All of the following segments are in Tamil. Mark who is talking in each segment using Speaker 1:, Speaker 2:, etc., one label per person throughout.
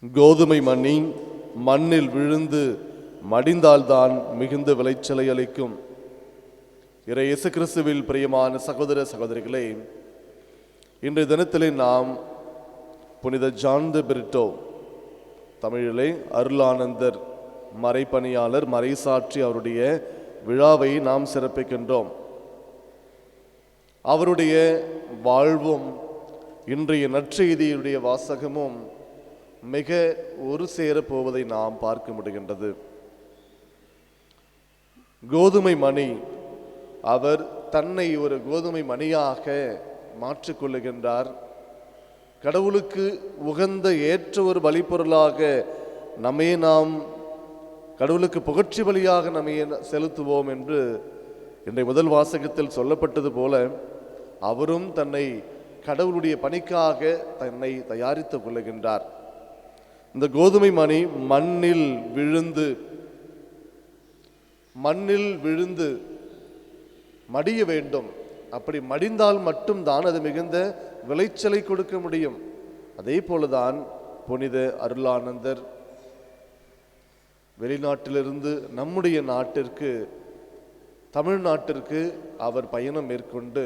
Speaker 1: கோதுமை மணி மண்ணில் விழுந்து மடிந்தால்தான் மிகுந்த விளைச்சலை அளிக்கும். இயேசு கிறிஸ்துவில் பிரியமான சகோதர சகோதரிகளே, இன்றைய தினத்திலே நாம் புனித ஜான் தி பிரிட்டோ, தமிழிலே அருளானந்தர் மறைப்பணியாளர், மறைசாட்சி அவருடைய விழாவை நாம் சிறப்பிக்கின்றோம். அவருடைய வாழ்வும் இன்றைய நற்செய்தியுடைய வாசகமும் மிக ஒரு சேர போவதை நாம் பார்க்க முடிகின்றது. கோதுமை மணி, அவர் தன்னை ஒரு கோதுமை மணியாக மாற்றிக்கொள்ளுகின்றார். கடவுளுக்கு உகந்த ஏற்ற ஒரு பலிப்பொருளாக நாம் கடவுளுக்கு புகழ்ச்சி பலியாக நம்மை செலுத்துவோம் என்று இன்றைய முதல் வாசகத்தில் சொல்லப்பட்டது போல, அவரும் தன்னை கடவுளுடைய பணிக்காக தன்னை தயாரித்துக் கொள்ளுகின்றார். இந்த கோதுமை மணி மண்ணில் விழுந்து மடிய வேண்டும். அப்படி மடிந்தால் மட்டும்தான் அது மிகுந்த விளைச்சலை கொடுக்க முடியும். அதே போலதான் புனித அருளானந்தர் வெளிநாட்டிலிருந்து நம்முடைய நாட்டிற்கு, தமிழ்நாட்டிற்கு அவர் பயணம் மேற்கொண்டு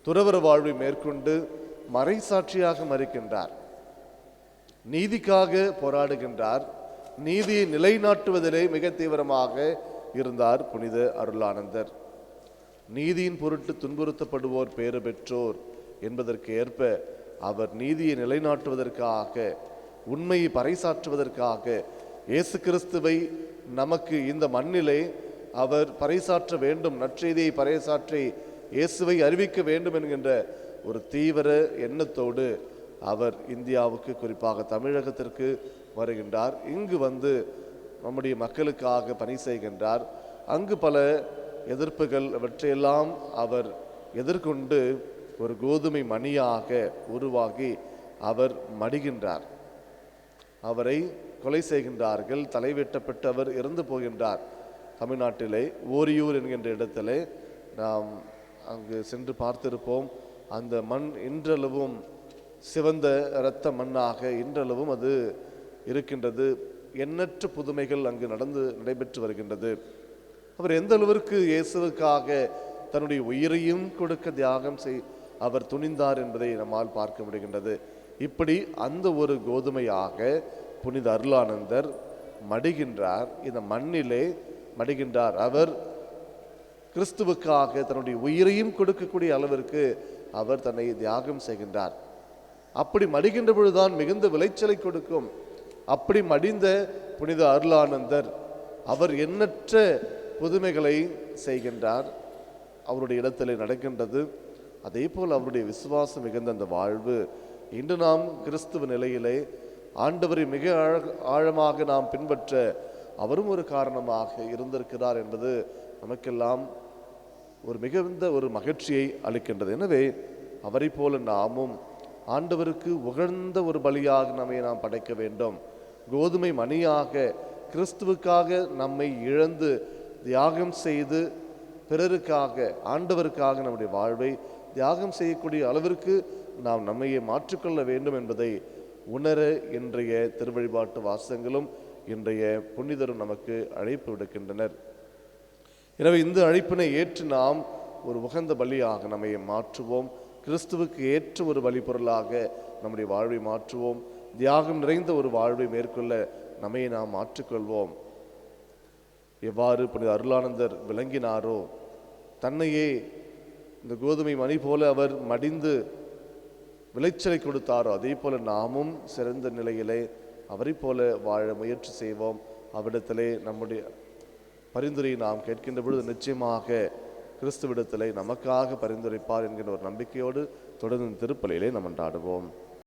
Speaker 1: துறவற வாழ்வை மேற்கொண்டு மறைசாட்சியாக மறிக்கின்றார். நீதிக்காக போராடுகின்றார். நீதியை நிலைநாட்டுவதிலே மிக தீவிரமாக இருந்தார் புனித அருளானந்தர். நீதியின் பொருட்டு துன்புறுத்தப்படுவோர் பேறு பெற்றோர் என்பதற்கு ஏற்ப அவர் நீதியை நிலைநாட்டுவதற்காக, உண்மையை பறைசாற்றுவதற்காக இயேசு கிறிஸ்துவை நமக்கு இந்த மண்ணிலே அவர் பறைசாற்ற வேண்டும், நற்செய்தியை பறைசாற்றி இயேசுவை அறிவிக்க வேண்டும் என்கின்ற ஒரு தீவிர எண்ணத்தோடு அவர் இந்தியாவுக்கு, குறிப்பாக தமிழகத்திற்கு வருகின்றார். இங்கு வந்து நம்முடைய மக்களுக்காக பணி செய்கின்றார். அங்கு பல எதிர்ப்புகள் அவற்றையெல்லாம் அவர் எதிர்கொண்டு ஒரு கோதுமை மணியாக உருவாகி அவர் மடிகின்றார். அவரை கொலை செய்கின்றார்கள். தலை வெட்டப்பட்டு அவர் இறந்து போகின்றார். தமிழ்நாட்டிலே ஓரியூர் என்கின்ற இடத்திலே நாம் அங்கு சென்று பார்த்திருப்போம். அந்த மண் இன்றளவும் சிவந்த இரத்த மண்ணாக இன்றளவும் அது இருக்கின்றது. எண்ணற்ற புதுமைகள் அங்கு நடைபெற்று வருகின்றது. அவர் எந்த அளவிற்கு இயேசுவுக்காக தன்னுடைய உயிரையும் கொடுக்க தியாகம் அவர் துணிந்தார் என்பதை நம்மால் பார்க்க முடிகின்றது. இப்படி அந்த ஒரு கோதுமையாக புனித அருளானந்தர் மடிகின்றார், இந்த மண்ணிலே மடிகின்றார். அவர் கிறிஸ்துவுக்காக தன்னுடைய உயிரையும் கொடுக்கக்கூடிய அளவிற்கு அவர் தன்னை தியாகம் செய்கின்றார். அப்படி மடிகின்ற பொழுதுதான் மிகுந்த விளைச்சலை கொடுக்கும். அப்படி மடிந்த புனித அருளானந்தர் அவர் எண்ணற்ற புதுமைகளை செய்கின்றார். அவருடைய இடத்திலே நடக்கின்றது. அதே போல் அவருடைய விசுவாசம் மிகுந்த அந்த வாழ்வு இன்று நாம் கிறிஸ்துவ நிலையிலே ஆண்டவரை மிக ஆழமாக நாம் பின்பற்ற அவரும் ஒரு காரணமாக இருந்திருக்கிறார் என்பது நமக்கெல்லாம் ஒரு மிகுந்த ஒரு மகிழ்ச்சியை அளிக்கின்றது. எனவே அவரை போல நாமும் ஆண்டவருக்கு உகழ்ந்த ஒரு பலியாக நாம் படைக்க வேண்டும். கோதுமை மணியாக கிறிஸ்துவுக்காக நம்மை இழந்து தியாகம் செய்து பிறருக்காக, ஆண்டவருக்காக நம்முடைய வாழ்வை தியாகம் செய்யக்கூடிய அளவிற்கு நாம் நம்மையே மாற்றிக்கொள்ள வேண்டும் என்பதை உணர இன்றைய திருவழிபாட்டு வாசகங்களும் இன்றைய புனிதரும் நமக்கு அழைப்பு விடுக்கின்றனர். எனவே இந்த அழைப்பினை ஏற்று நாம் ஒரு உகந்த பலியாக நம்மை மாற்றுவோம். கிறிஸ்துவுக்கு ஏற்ற ஒரு பலிப்பொருளாக நம்முடைய வாழ்வை மாற்றுவோம். தியாகம் நிறைந்த ஒரு வாழ்வை மேற்கொள்ள நம்மை நாம் மாற்றிக்கொள்வோம். எவ்வாறு புனித அருளானந்தர் விளங்கினாரோ, தன்னையே இந்த கோதுமை மணி போல அவர் மடிந்து விளைச்சலை கொடுத்தாரோ, அதே போல நாமும் சிறந்த நிலையிலே அவரை போல வாழ முயற்சி செய்வோம். அவ்விடத்திலே நம்முடைய பரிந்துரையை நாம் கேட்கின்ற பொழுது நிச்சயமாக கிறிஸ்துவிடத்திலே நமக்காக பரிந்துரைப்பார் என்கிற ஒரு நம்பிக்கையோடு தொடர்ந்து திருப்பலியிலே நாம் கொண்டாடுவோம்.